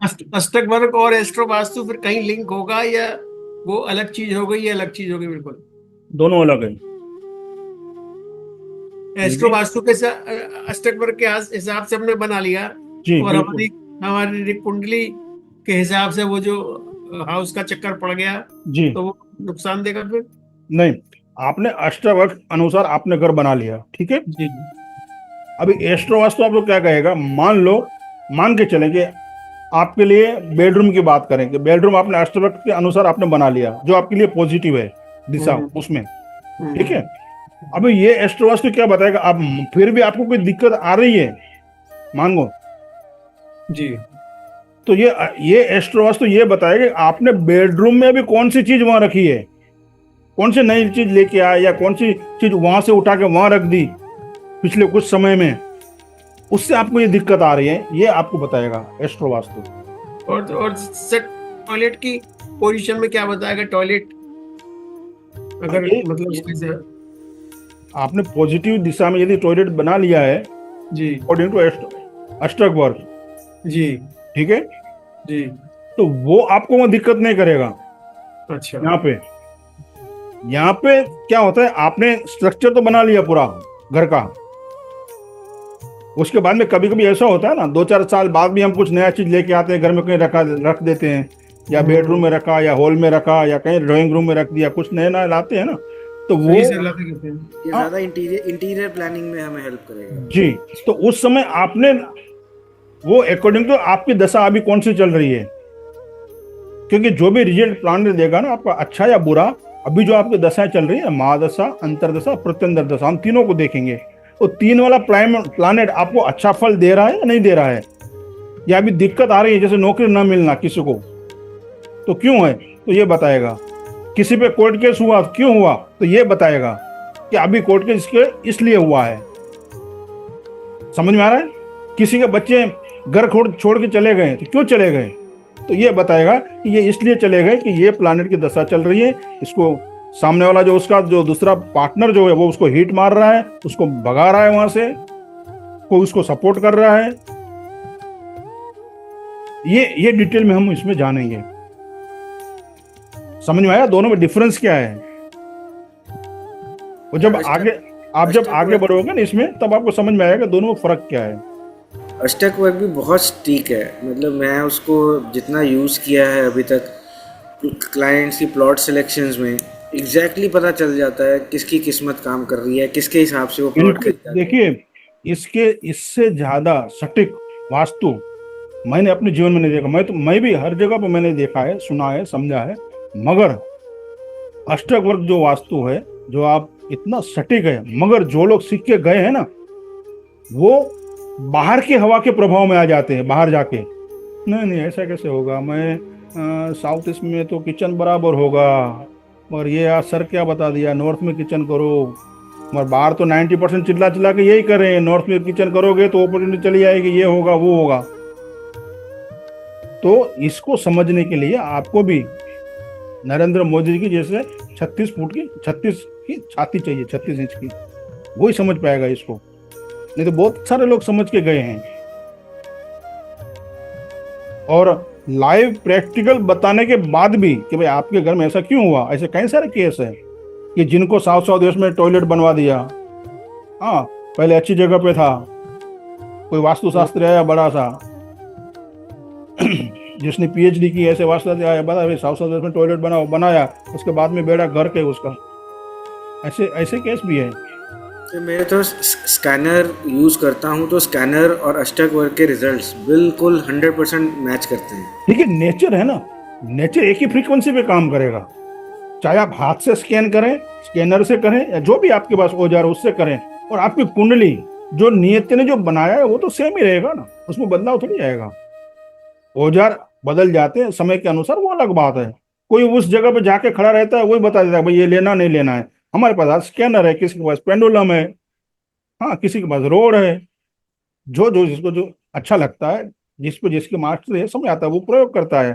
अष्टक वर्ग और एस्ट्रो वास्तु फिर कहीं लिंक होगा, या वो अलग चीज हो गई, या अलग चीज हो गई बिल्कुल? दोनों अलग है। एस्ट्रो ये वास्तु के अष्टक वर्ग के हिसाब से हमने बना लिया, जी और बिल्कुल। हमारी हमारी कुंडली के हिसाब से वो जो हाउस का चक्कर पड़ गया, जी तो वो नुकसान देगा फिर? नहीं, आपने अष्टवक्र अनुसार आपने घर बना लिया, ठीक है। जी। अभी एस्ट्रो वास्तु आपको क्या कहेगा, मान लो, मान के चलेंगे आपके लिए बेडरूम की बात करें कि बेडरूम आपने अष्टवक्र के अनुसार आपने बना लिया जो आपके लिए पॉजिटिव है दिशा हम्म। उसमें, ठीक है। हम्म। अभी ये एस्ट्रो वास्तु क्या बताएगा, अब फिर भी आपको कोई दिक्कत आ रही है मांगो, जी। तो ये एस्ट्रो वास्तु ये बताएगा कि आपने बेडरूम में अभी कौन सी चीज वहां रखी है, कौन सी नई चीज लेके आए, या कौन सी चीज वहां से उठा के वहां रख दी पिछले कुछ समय में, उससे आपको ये दिक्कत आ रही है, ये आपको बताएगा एस्ट्रो वास्तु। और सर, टॉयलेट की पोजीशन में क्या बताएगा टॉयलेट, अगर ये मतलब जैसे? आपने पॉजिटिव दिशा में यदि टॉयलेट बना लिया है जी। अकॉर्डिंग टू अष्टक वर्ग, जी। ठीक है, जी। तो वो आपको वहां दिक्कत नहीं करेगा। अच्छा। यहाँ पे यहाँ पे क्या होता है, आपने स्ट्रक्चर तो बना लिया पूरा घर का, उसके बाद में कभी कभी ऐसा होता है ना, 2-4 साल बाद भी हम कुछ नया चीज लेके आते हैं घर में, कहीं रख देते हैं, या बेडरूम हम्म। में रखा, या हॉल में रखा, या कहीं ड्राइंग रूम में रख दिया, कुछ नया नया लाते हैं ना, तो वो सही से लाते कहते हैं। ये हाँ, ज़्यादा इंटीरियर इंटीरियर प्लानिंग में हमें हेल्प करेगा। जी, तो उस समय आपने वो अकॉर्डिंग टू आपकी दशा अभी कौन सी चल रही है, क्योंकि जो भी रिजल्ट प्लान देगा ना आपका, अच्छा या बुरा, अभी जो आपकी दशाएं चल रही है, महादशा, अंतरदशा, प्रत्यंतर दशा, हम तीनों को देखेंगे। तो तीन वाला प्लानेट आपको अच्छा फल दे रहा है या नहीं दे रहा है, या अभी दिक्कत आ रही है, जैसे नौकरी ना मिलना किसी को, तो क्यों है, तो ये बताएगा। किसी पे कोर्ट केस हुआ, क्यों हुआ, तो ये बताएगा कि अभी कोर्ट केस इसलिए हुआ है। समझ में आ रहा है। किसी के बच्चे घर छोड़ के चले गए, तो क्यों चले गए, तो ये बताएगा कि ये इसलिए चले गए कि ये प्लानेट की दशा चल रही है, इसको सामने वाला जो उसका जो दूसरा पार्टनर जो है वो उसको हिट मार रहा है, उसको भगा रहा है वहां से, कोई उसको सपोर्ट कर रहा है। ये डिटेल में हम इसमें जानेंगे। समझ में आया दोनों में डिफरेंस क्या है, और जब आगे, अष्टक आप जब अष्टक आगे वर्ग बढ़ोगे ना इसमें, तब आपको समझ में आएगा दोनों में फर्क क्या है। अष्टक वर्ग भी बहुत सटीक है। मतलब मैं उसको जितना यूज़ किया है अभी तक, क्लाइंट्स की प्लॉट सिलेक्शंस में एग्जैक्टली पता चल जाता है किसकी किस्मत काम कर रही है, किसके हिसाब से वो प्लॉट इनके खरीदा गया। देखिए, इसके इससे ज्यादा सटीक वास्तु मैंने अपने जीवन में नहीं देखा। मैं भी हर जगह पर मैंने देखा है, सुना है, समझा है, मगर अष्टक वर्ग जो वास्तु है, जो आप इतना सटीक है, मगर जो लोग सीख के गए हैं ना, वो बाहर की हवा के प्रभाव में आ जाते हैं, बाहर जाके नहीं नहीं ऐसा कैसे होगा, मैं साउथ ईस्ट में तो किचन बराबर होगा, और ये यार सर क्या बता दिया, नॉर्थ में किचन करो, मगर बाहर तो 90% चिल्ला चिल्ला के यही कर रहे हैं, नॉर्थ में किचन करोगे तो अपॉर्चुनिटी चली आएगी, ये होगा वो होगा। तो इसको समझने के लिए आपको भी नरेंद्र मोदी जी की जैसे 36 की छाती चाहिए, 36 इंच की, वही समझ पाएगा इसको, नहीं तो बहुत सारे लोग समझ के गए हैं। और लाइव प्रैक्टिकल बताने के बाद भी कि भाई आपके घर में ऐसा क्यों हुआ, ऐसे कई सारे केस है कि जिनको 100 देश में टॉयलेट बनवा दिया, हाँ, पहले अच्छी जगह पे था, कोई वास्तुशास्त्री आया बड़ा सा जिसने पीएचडी की, ऐसे वास्तुशास्त्री आया, बता भाई 100 देश में टॉयलेट बनाया, उसके बाद में बेड़ा घर के उसका, ऐसे ऐसे केस भी है। तो मैं तो स्कैनर यूज़ करता हूँ, तो स्कैनर और अष्टक वर्ग के रिजल्ट्स बिल्कुल 100% मैच करते हैं। देखिए नेचर है ना, नेचर एक ही फ्रीक्वेंसी पे काम करेगा, चाहे आप हाथ से स्कैन करें, स्कैनर से करें, या जो भी आपके पास औजार है उससे करें, और आपकी कुंडली जो नियति ने जो बनाया है वो तो सेम ही रहेगा ना, उसमें बदलाव थोड़ी आएगा। औजार बदल जाते हैं समय के अनुसार, वो अलग बात है। कोई उस जगह पे जाके खड़ा रहता है, वही बता देता है भाई ये लेना नहीं लेना है। हमारे पास स्कैनर है, किसी के पास पेंडुलम है, हाँ, किसी के पास रोड है, जो जो जिसको जो अच्छा लगता है, जिस पे जिसके मास्टर है समझ आता है, वो प्रयोग करता है।